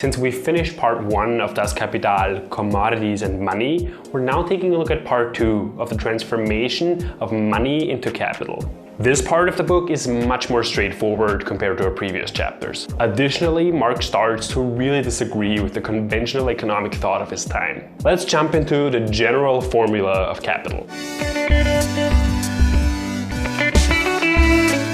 Since we finished part 1 of Das Kapital, Commodities and Money, we're now taking a look at part 2 of the transformation of money into capital. This part of the book is much more straightforward compared to our previous chapters. Additionally, Marx starts to really disagree with the conventional economic thought of his time. Let's jump into the general formula of capital.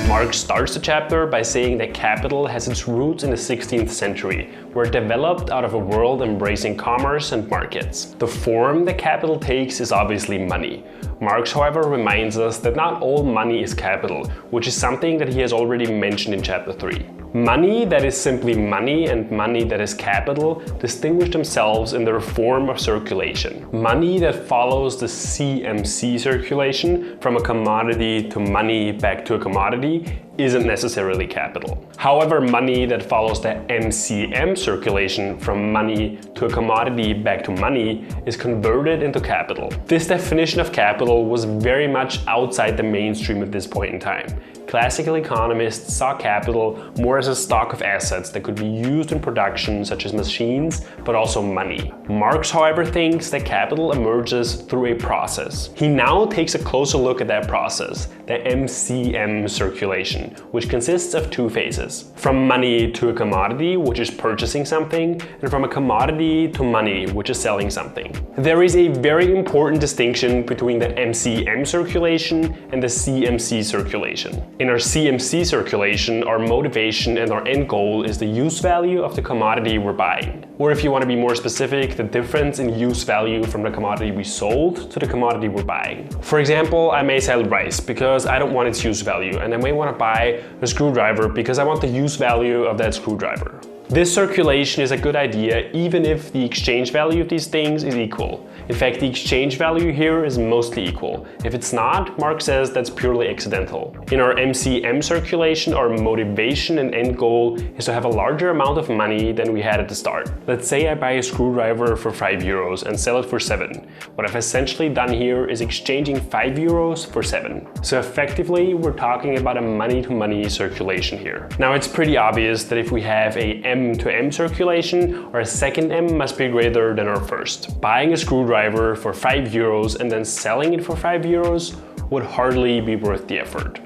Marx starts the chapter by saying that capital has its roots in the 16th century, where it developed out of a world embracing commerce and markets. The form that capital takes is obviously money. Marx, however, reminds us that not all money is capital, which is something that he has already mentioned in chapter 3. Money that is simply money and money that is capital distinguish themselves in their form of circulation. Money that follows the CMC circulation, from a commodity to money back to a commodity, isn't necessarily capital. However, money that follows the MCM circulation, from money to a commodity back to money, is converted into capital. This definition of capital was very much outside the mainstream at this point in time. Classical economists saw capital more as a stock of assets that could be used in production, such as machines, but also money. Marx, however, thinks that capital emerges through a process. He now takes a closer look at that process, the MCM circulation, which consists of two phases. From money to a commodity, which is purchasing something, and from a commodity to money, which is selling something. There is a very important distinction between the MCM circulation and the CMC circulation. In our CMC circulation, our motivation and our end goal is the use value of the commodity we're buying. Or if you want to be more specific, the difference in use value from the commodity we sold to the commodity we're buying. For example, I may sell rice because I don't want its use value, and I may want to buy a screwdriver because I want the use value of that screwdriver. This circulation is a good idea even if the exchange value of these things is equal. In fact, the exchange value here is mostly equal. If it's not, Marx says that's purely accidental. In our MCM circulation, our motivation and end goal is to have a larger amount of money than we had at the start. Let's say I buy a screwdriver for €5 and sell it for 7. What I've essentially done here is exchanging €5 for 7. So effectively, we're talking about a money-to-money circulation here. Now, it's pretty obvious that if we have a M to M circulation, our second M must be greater than our first. Buying a screwdriver for €5 and then selling it for €5 would hardly be worth the effort.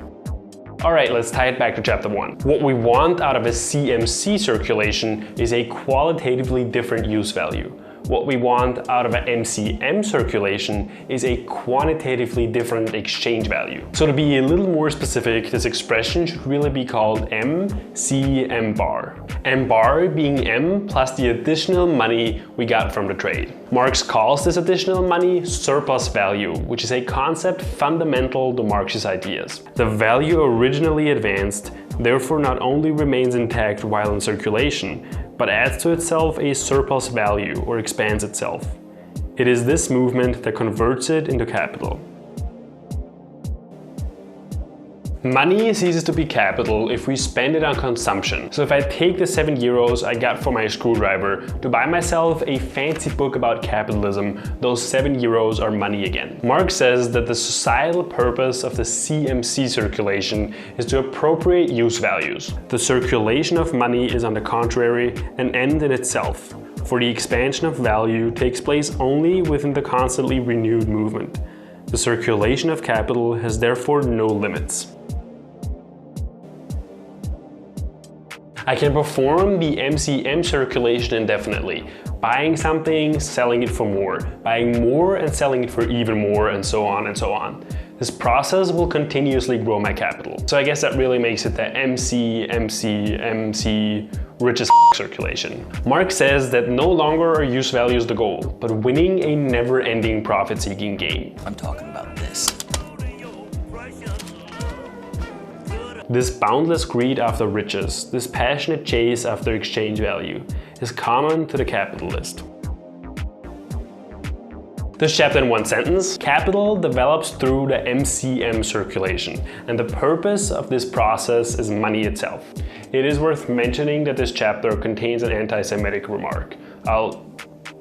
Alright, let's tie it back to chapter 1. What we want out of a CMC circulation is a qualitatively different use value. What we want out of an MCM circulation is a quantitatively different exchange value. So to be a little more specific, this expression should really be called MCM bar. M bar being M plus the additional money we got from the trade. Marx calls this additional money surplus value, which is a concept fundamental to Marx's ideas. The value originally advanced therefore not only remains intact while in circulation, but adds to itself a surplus value or expands itself. It is this movement that converts it into capital. Money ceases to be capital if we spend it on consumption. So if I take the €7 I got for my screwdriver to buy myself a fancy book about capitalism, those €7 are money again. Marx says that the societal purpose of the CMC circulation is to appropriate use values. The circulation of money is, on the contrary, an end in itself, for the expansion of value takes place only within the constantly renewed movement. The circulation of capital has therefore no limits. I can perform the MCM circulation indefinitely, buying something, selling it for more, buying more and selling it for even more, and so on and so on. This process will continuously grow my capital. So I guess that really makes it the MC rich as circulation. Marx says that no longer are use values the goal, but winning a never-ending profit-seeking game. I'm talking about this. This boundless greed after riches, this passionate chase after exchange value, is common to the capitalist. This chapter in one sentence: capital develops through the MCM circulation, and the purpose of this process is money itself. It is worth mentioning that this chapter contains an anti-Semitic remark. I'll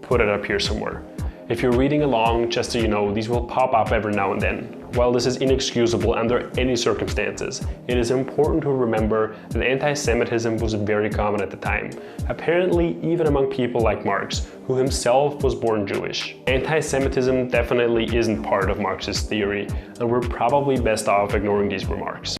put it up here somewhere. If you're reading along, just so you know, these will pop up every now and then. While this is inexcusable under any circumstances, it is important to remember that anti-Semitism was very common at the time, apparently even among people like Marx, who himself was born Jewish. Anti-Semitism definitely isn't part of Marx's theory, and we're probably best off ignoring these remarks.